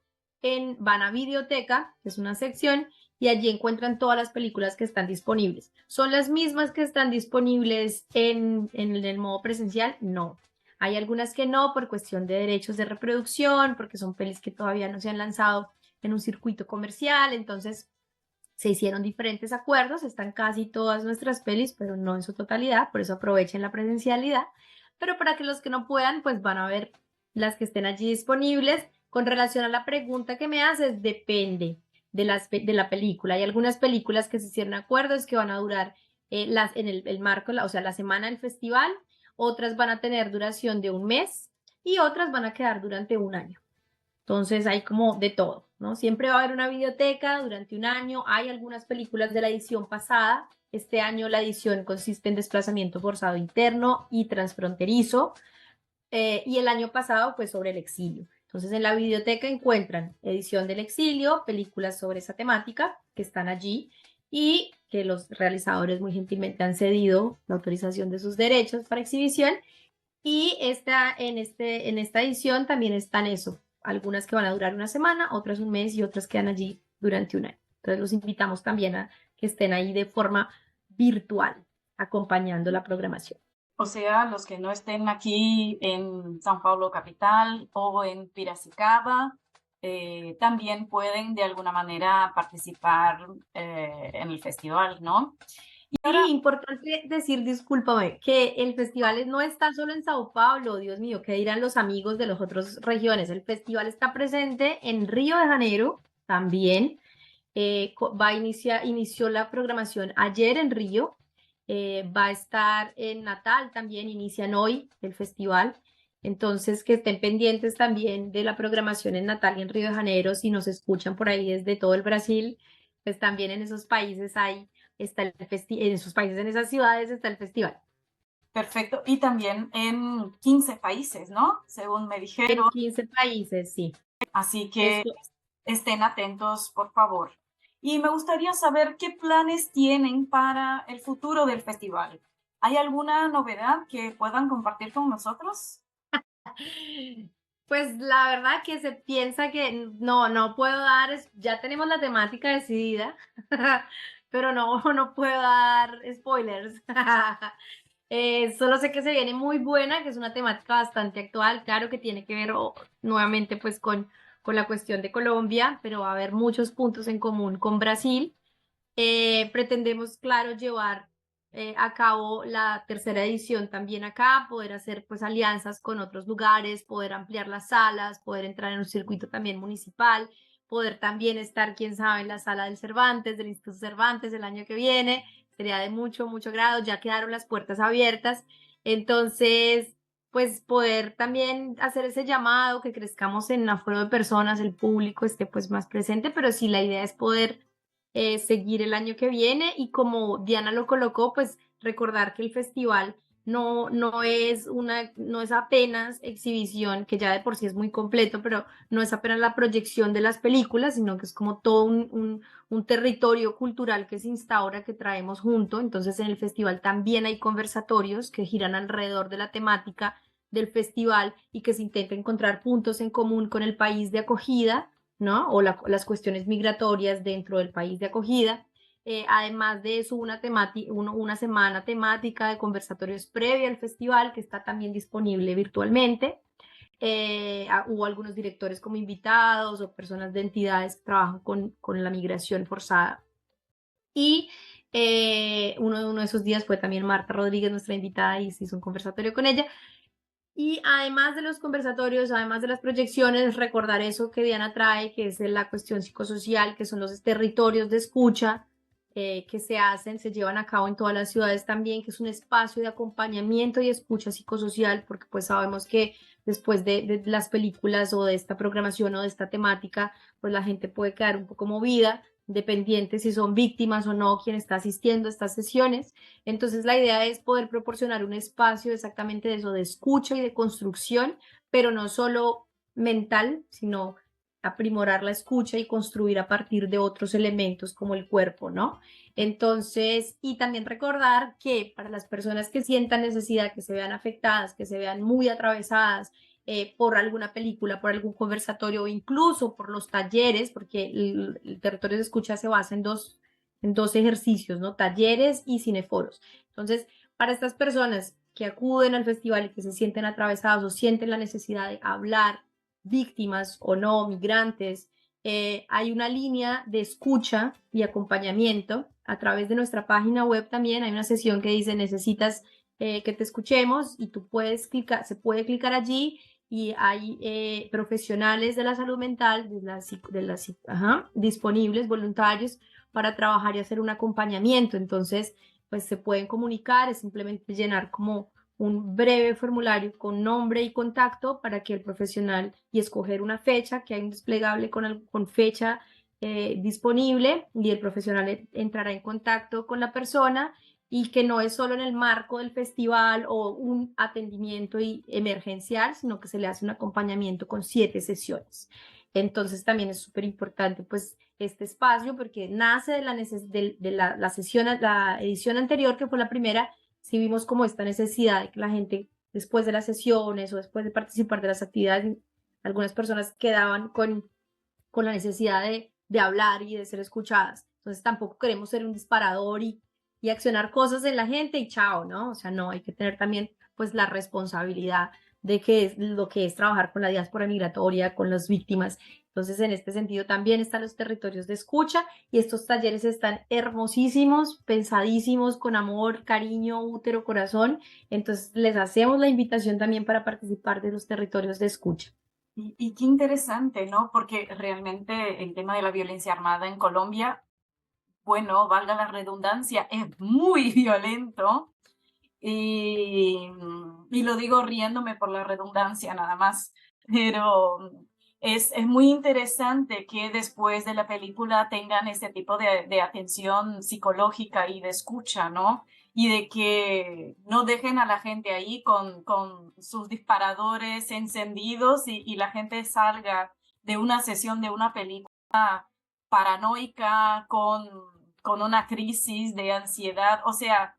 Van a Videoteca, que es una sección, y allí encuentran todas las películas que están disponibles. ¿Son las mismas que están disponibles en el modo presencial? No. Hay algunas que no por cuestión de derechos de reproducción, porque son pelis que todavía no se han lanzado en un circuito comercial, entonces se hicieron diferentes acuerdos, están casi todas nuestras pelis, pero no en su totalidad, por eso aprovechen la presencialidad, pero para que los que no puedan, pues van a ver las que estén allí disponibles. Con relación a la pregunta que me haces, depende de la película. Hay algunas películas que se hicieron acuerdos que van a durar en el marco, o sea, la semana del festival, otras van a tener duración de un mes y otras van a quedar durante un año. Entonces hay como de todo, ¿no? Siempre va a haber una videoteca durante un año. Hay algunas películas de la edición pasada. Este año la edición consiste en desplazamiento forzado interno y transfronterizo. Y el año pasado fue sobre el exilio. Entonces en la videoteca encuentran edición del exilio, películas sobre esa temática que están allí y que los realizadores muy gentilmente han cedido la autorización de sus derechos para exhibición. Y en esta edición también están eso, algunas que van a durar una semana, otras un mes y otras quedan allí durante un año. Entonces los invitamos también a que estén ahí de forma virtual, acompañando la programación. O sea, los que no estén aquí en San Paulo capital o en Piracicaba, también pueden de alguna manera participar en el festival, ¿no? Y ahora, importante decir, discúlpame, que el festival no está solo en Sao Paulo, Dios mío, ¿qué dirán los amigos de las otras regiones? El festival está presente en Río de Janeiro también. Inició la programación ayer en Río Va a estar en Natal también, inician hoy el festival. Entonces, que estén pendientes también de la programación en Natal y en Río de Janeiro, si nos escuchan por ahí desde todo el Brasil, pues también en esos países está en esos países, en esas ciudades está el festival. Perfecto. Y también en 15 países, ¿no? Según me En dijeron. 15 países, sí. Así que Esto, estén atentos, por favor. Y me gustaría saber qué planes tienen para el futuro del festival. ¿Hay alguna novedad que puedan compartir con nosotros? pues la verdad que se piensa que no puedo dar, ya tenemos la temática decidida, pero no puedo dar spoilers. Solo sé que se viene muy buena, que es una temática bastante actual, claro que tiene que ver nuevamente pues con la cuestión de Colombia, pero va a haber muchos puntos en común con Brasil. Pretendemos, claro, llevar a cabo la tercera edición también acá, poder hacer pues alianzas con otros lugares, poder ampliar las salas, poder entrar en un circuito también municipal, poder también estar, quién sabe, en la sala del Cervantes, del Instituto Cervantes el año que viene. Sería de mucho grado, ya quedaron las puertas abiertas. Entonces, pues poder también hacer ese llamado, que crezcamos en aforo de personas, el público esté pues más presente, pero sí la idea es poder seguir el año que viene y como Diana lo colocó, pues recordar que el festival no es apenas exhibición, que ya de por sí es muy completo, pero no es apenas la proyección de las películas, sino que es como todo un territorio cultural que se instaura, que traemos junto. Entonces en el festival también hay conversatorios que giran alrededor de la temática del festival y que se intenta encontrar puntos en común con el país de acogida, ¿no? O las cuestiones migratorias dentro del país de acogida. Además de eso, una semana temática de conversatorios previa al festival que está también disponible virtualmente. Hubo algunos directores como invitados o personas de entidades que trabajan con la migración forzada. Y uno de esos días fue también Marta Rodríguez, nuestra invitada, y se hizo un conversatorio con ella. Y además de los conversatorios, además de las proyecciones, recordar eso que Diana trae, que es la cuestión psicosocial, que son los territorios de escucha que se llevan a cabo en todas las ciudades también, que es un espacio de acompañamiento y escucha psicosocial, porque pues sabemos que después de las películas o de esta programación o de esta temática, pues la gente puede quedar un poco movida, dependiente si son víctimas o no quien está asistiendo a estas sesiones. Entonces la idea es poder proporcionar un espacio exactamente de eso, de escucha y de construcción, pero no solo mental, sino aprimorar la escucha y construir a partir de otros elementos como el cuerpo, ¿no? Entonces, y también recordar que para las personas que sientan necesidad, que se vean afectadas, que se vean muy atravesadas por alguna película, por algún conversatorio o incluso por los talleres, porque el territorio de escucha se basa en dos ejercicios, ¿no? Talleres y cineforos. Entonces, para estas personas que acuden al festival y que se sienten atravesados o sienten la necesidad de hablar, víctimas o no, migrantes, hay una línea de escucha y acompañamiento a través de nuestra página web también. Hay una sesión que dice necesitas que te escuchemos y tú puedes clicar, se puede clicar allí y hay profesionales de la salud mental, disponibles, voluntarios, para trabajar y hacer un acompañamiento. Entonces, pues se pueden comunicar, es simplemente llenar como un breve formulario con nombre y contacto para que el profesional y escoger una fecha, que hay un desplegable con fecha disponible y el profesional entrará en contacto con la persona y que no es solo en el marco del festival o un atendimiento emergencial, sino que se le hace un acompañamiento con 7 sesiones. Entonces también es súper importante pues este espacio porque nace de la sesión, la edición anterior que fue la primera, sí vimos como esta necesidad de que la gente después de las sesiones o después de participar de las actividades, algunas personas quedaban con la necesidad de hablar y de ser escuchadas. Entonces tampoco queremos ser un disparador y accionar cosas en la gente y chao, ¿no? O sea, no, hay que tener también pues la responsabilidad de que es lo que es trabajar con la diáspora migratoria, con las víctimas. Entonces, en este sentido, también están los territorios de escucha y estos talleres están hermosísimos, pensadísimos, con amor, cariño, útero, corazón. Entonces, les hacemos la invitación también para participar de los territorios de escucha. Y qué interesante, ¿no? Porque realmente el tema de la violencia armada en Colombia bueno, valga la redundancia, es muy violento. Y lo digo riéndome por la redundancia nada más, pero es muy interesante que después de la película tengan este tipo de atención psicológica y de escucha, ¿no? Y de que no dejen a la gente ahí con sus disparadores encendidos y la gente salga de una sesión de una película paranoica con una crisis de ansiedad. O sea,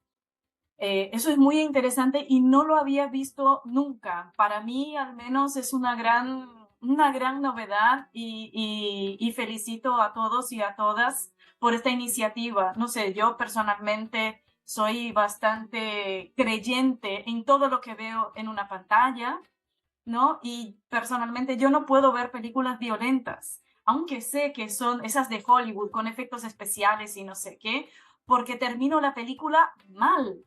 eso es muy interesante y no lo había visto nunca. Para mí, al menos, es una gran novedad y felicito a todos y a todas por esta iniciativa. No sé, yo personalmente soy bastante creyente en todo lo que veo en una pantalla, ¿no? Y personalmente yo no puedo ver películas violentas, aunque sé que son esas de Hollywood con efectos especiales y no sé qué, porque termino la película mal,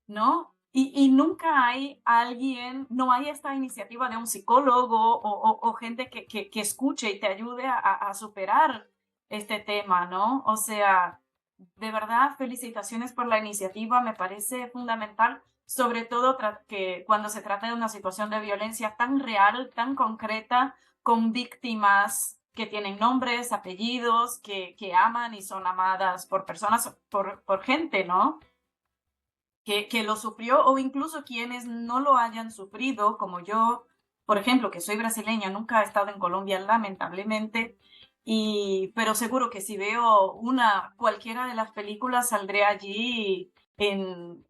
¿no? Y nunca hay alguien, no hay esta iniciativa de un psicólogo o gente que escuche y te ayude a superar este tema, ¿no? O sea, de verdad, felicitaciones por la iniciativa, me parece fundamental, sobre todo que cuando se trata de una situación de violencia tan real, tan concreta, con víctimas que tienen nombres, apellidos, que aman y son amadas por personas, por gente, ¿no? Que lo sufrió o incluso quienes no lo hayan sufrido, como yo, por ejemplo, que soy brasileña, nunca he estado en Colombia, lamentablemente, pero seguro que si veo cualquiera de las películas, saldré allí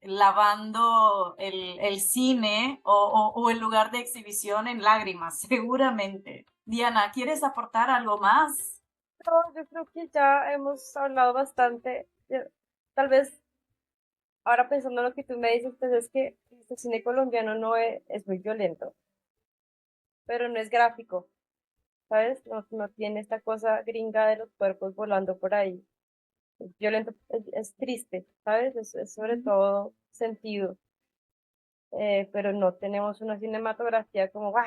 lavando el cine o el lugar de exhibición en lágrimas, seguramente. Diana, ¿quieres aportar algo más? No, yo creo que ya hemos hablado bastante. Tal vez ahora pensando en lo que tú me dices, pues es que el cine colombiano no es muy violento, pero no es gráfico, ¿sabes? No tiene esta cosa gringa de los cuerpos volando por ahí. Es violento, es triste, ¿sabes? Es sobre todo sentido, pero no tenemos una cinematografía como, ¡guau!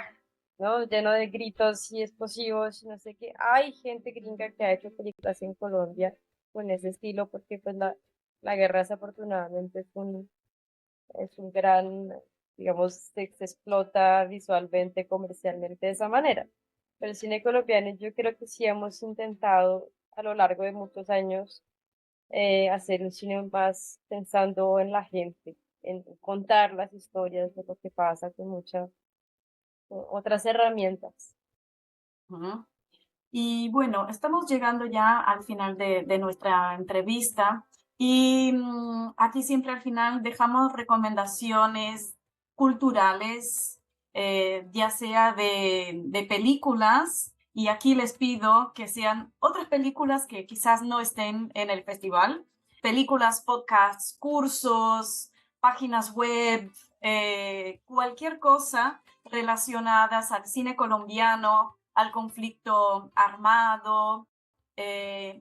¿No? Lleno de gritos y explosivos y no sé qué. Hay gente gringa que ha hecho películas en Colombia con ese estilo porque pues la guerra desafortunadamente es un gran, digamos, se explota visualmente, comercialmente de esa manera. Pero el cine colombiano yo creo que sí hemos intentado a lo largo de muchos años hacer un cine más pensando en la gente, en contar las historias de lo que pasa con muchas otras herramientas. Ujú. Y bueno, estamos llegando ya al final de nuestra entrevista y aquí siempre al final dejamos recomendaciones culturales, ya sea de películas, y aquí les pido que sean otras películas que quizás no estén en el festival, películas, podcasts, cursos, páginas web, cualquier cosa relacionadas al cine colombiano, al conflicto armado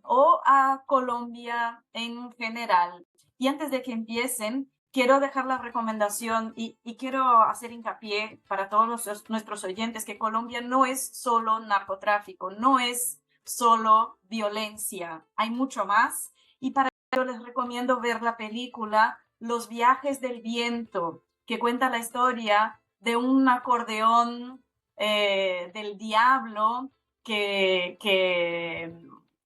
o a Colombia en general. Y antes de que empiecen, quiero dejar la recomendación y quiero hacer hincapié para todos nuestros oyentes que Colombia no es solo narcotráfico, no es solo violencia, hay mucho más. Y para ello les recomiendo ver la película Los viajes del viento, que cuenta la historia de un acordeón del diablo que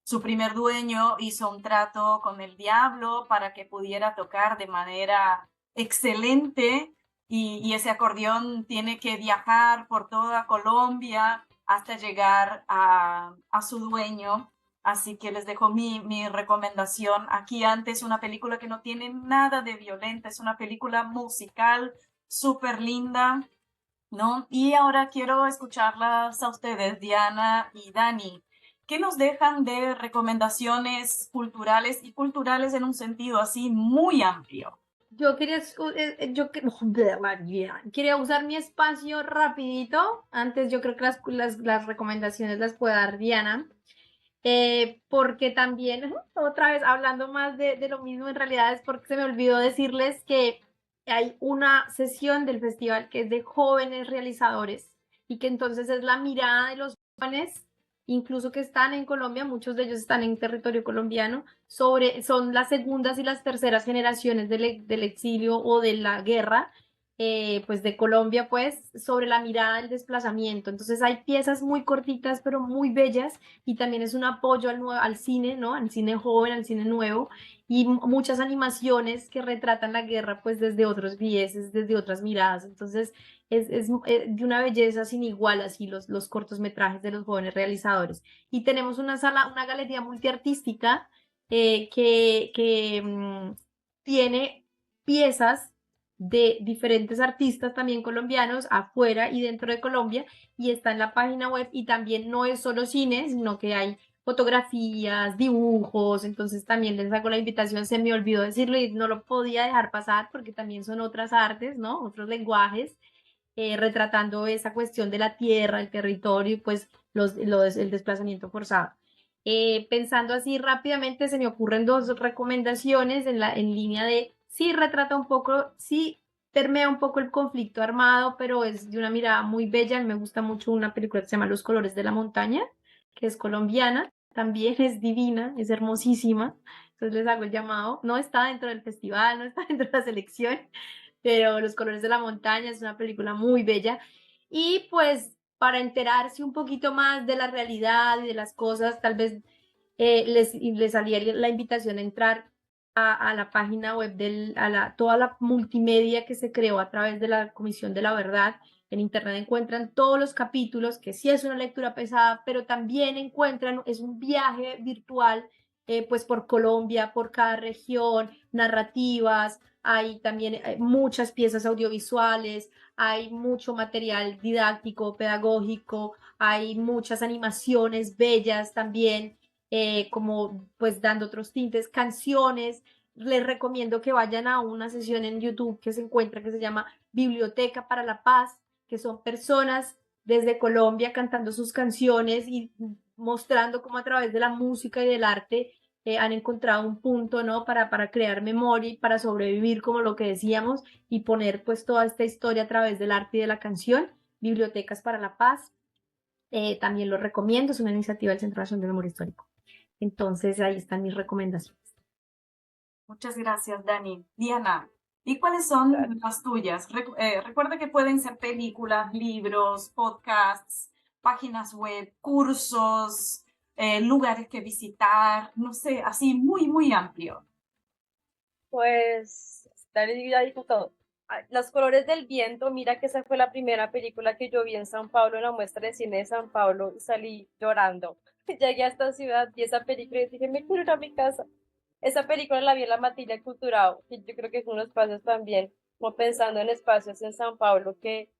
su primer dueño hizo un trato con el diablo para que pudiera tocar de manera excelente y ese acordeón tiene que viajar por toda Colombia hasta llegar a su dueño. Así que les dejo mi recomendación. Aquí antes una película que no tiene nada de violenta, es una película musical súper linda, ¿no? Y ahora quiero escucharlas a ustedes, Diana y Dani. ¿Qué nos dejan de recomendaciones culturales y culturales en un sentido así muy amplio? Yo quería, quería usar mi espacio rapidito. Antes yo creo que las recomendaciones las puede dar Diana. Porque también, otra vez hablando más de lo mismo, en realidad es porque se me olvidó decirles que hay una sesión del festival que es de jóvenes realizadores y que entonces es la mirada de los jóvenes incluso que están en Colombia, muchos de ellos están en territorio colombiano, son las segundas y las terceras generaciones del exilio o de la guerra, pues de Colombia, pues sobre la mirada del desplazamiento. Entonces hay piezas muy cortitas, pero muy bellas, y también es un apoyo al cine, ¿no? Al cine joven, al cine nuevo, y muchas animaciones que retratan la guerra, pues desde otros vieses, desde otras miradas. Entonces es de una belleza sin igual, así los cortometrajes de los jóvenes realizadores. Y tenemos una galería multiartística que tiene piezas de diferentes artistas también colombianos afuera y dentro de Colombia, y está en la página web. Y también no es solo cine, sino que hay fotografías, dibujos. Entonces también les hago la invitación, se me olvidó decirlo y no lo podía dejar pasar porque también son otras artes, ¿no? Otros lenguajes, retratando esa cuestión de la tierra, el territorio y pues el desplazamiento forzado. Pensando así rápidamente, se me ocurren dos recomendaciones en línea de, sí retrata un poco, sí permea un poco el conflicto armado, pero es de una mirada muy bella. Me gusta mucho una película que se llama Los colores de la montaña, que es colombiana, también es divina, es hermosísima. Entonces les hago el llamado. No está dentro del festival, no está dentro de la selección, pero Los colores de la montaña es una película muy bella. Y pues para enterarse un poquito más de la realidad y de las cosas, tal vez les haría la invitación a entrar a la página web, toda la multimedia que se creó a través de la Comisión de la Verdad. En internet encuentran todos los capítulos, que sí es una lectura pesada, pero también encuentran, es un viaje virtual, pues por Colombia, por cada región, narrativas. Hay también muchas piezas audiovisuales, hay mucho material didáctico, pedagógico, hay muchas animaciones bellas también, como pues dando otros tintes, canciones. Les recomiendo que vayan a una sesión en YouTube que se encuentra, que se llama Biblioteca para la Paz, que son personas desde Colombia cantando sus canciones y mostrando cómo a través de la música y del arte han encontrado un punto, ¿no? Para crear memoria y para sobrevivir, como lo que decíamos, y poner pues toda esta historia a través del arte y de la canción. Bibliotecas para la Paz, también lo recomiendo, es una iniciativa del Centro Nacional de Memoria Histórico. Entonces ahí están mis recomendaciones. Muchas gracias, Dani. Diana, ¿y cuáles Claro. son las tuyas? Recuerda que pueden ser películas, libros, podcasts, páginas web, cursos, lugares que visitar, no sé, así muy, muy amplio. Pues, Dani ya dijo todo. Los colores del viento, mira que esa fue la primera película que yo vi en San Pablo, en la muestra de cine de San Pablo, y salí llorando. Llegué a esta ciudad, vi esa película y dije, me quiero ir a mi casa. Esa película la vi en la Matilde Cultural, y yo creo que es unos espacios también, como pensando en espacios en San Pablo que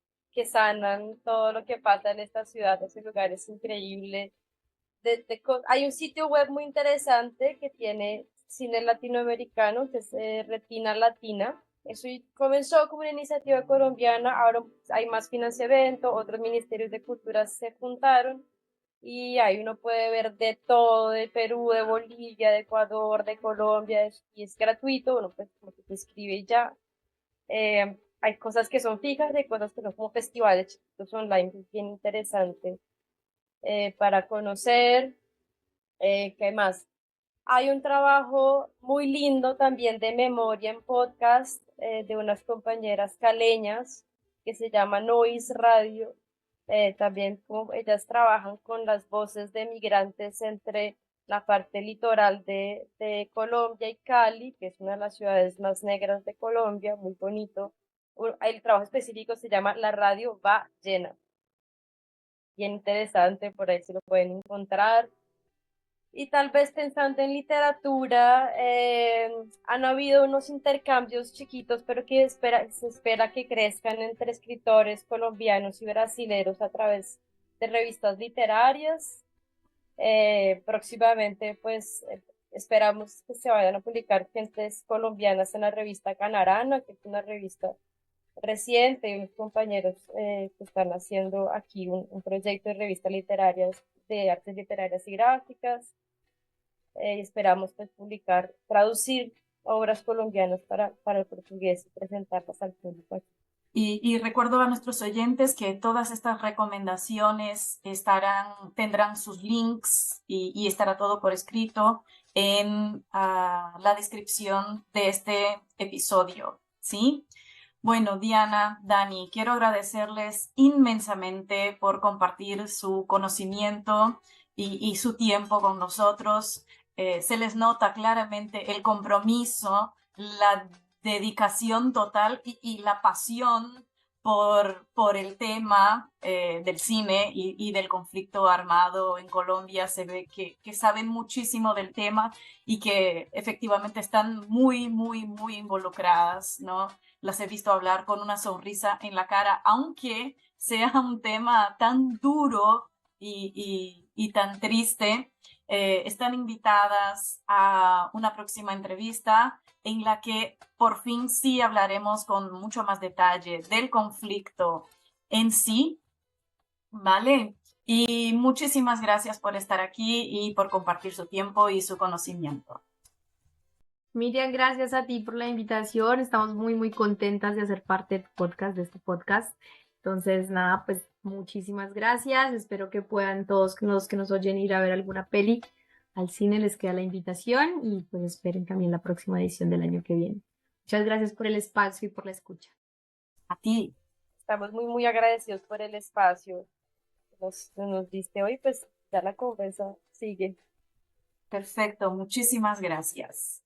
sanan todo lo que pasa en esta ciudad. Ese lugar es increíble. Hay un sitio web muy interesante que tiene cine latinoamericano, que es Retina Latina. Eso comenzó como una iniciativa colombiana, ahora hay más financiamiento, otros ministerios de cultura se juntaron y ahí uno puede ver de todo, de Perú, de Bolivia, de Ecuador, de Colombia, y es gratuito, uno pues como que se inscribe y ya. Hay cosas que son fijas, hay cosas que son como festivales chiquitos online, que es bien interesante para conocer. ¿Qué más? Hay un trabajo muy lindo también de memoria en podcast de unas compañeras caleñas que se llama Noise Radio. También como ellas trabajan con las voces de migrantes entre la parte litoral de Colombia y Cali, que es una de las ciudades más negras de Colombia, muy bonito. El trabajo específico se llama La Radio Va Llena. Bien interesante, por ahí se lo pueden encontrar. Y tal vez pensando en literatura, han habido unos intercambios chiquitos, pero se espera que crezcan entre escritores colombianos y brasileños a través de revistas literarias. Próximamente, pues, esperamos que se vayan a publicar gentes colombianas en la revista Canarana, que es una revista reciente, y unos compañeros que están haciendo aquí un proyecto de revistas literarias, de artes literarias y gráficas. Esperamos pues traducir obras colombianas para el portugués y presentarlas al público aquí. Y recuerdo a nuestros oyentes que todas estas recomendaciones tendrán sus links y estará todo por escrito en la descripción de este episodio, ¿sí? Bueno, Diana, Dani, quiero agradecerles inmensamente por compartir su conocimiento y su tiempo con nosotros. Se les nota claramente el compromiso, la dedicación total y la pasión por el tema del cine y del conflicto armado en Colombia. Se ve que saben muchísimo del tema y que efectivamente están muy, muy, muy involucradas, ¿no? Las he visto hablar con una sonrisa en la cara, aunque sea un tema tan duro y tan triste. Están invitadas a una próxima entrevista en la que por fin sí hablaremos con mucho más detalle del conflicto en sí, ¿vale? Y muchísimas gracias por estar aquí y por compartir su tiempo y su conocimiento. Miriam, gracias a ti por la invitación. Estamos muy, muy contentas de hacer parte del podcast, de este podcast. Entonces, nada, pues muchísimas gracias. Espero que puedan todos los que nos oyen ir a ver alguna peli al cine. Les queda la invitación y pues esperen también la próxima edición del año que viene. Muchas gracias por el espacio y por la escucha. A ti. Estamos muy, muy agradecidos por el espacio que nos diste hoy, pues ya la conversa sigue. Perfecto, muchísimas gracias.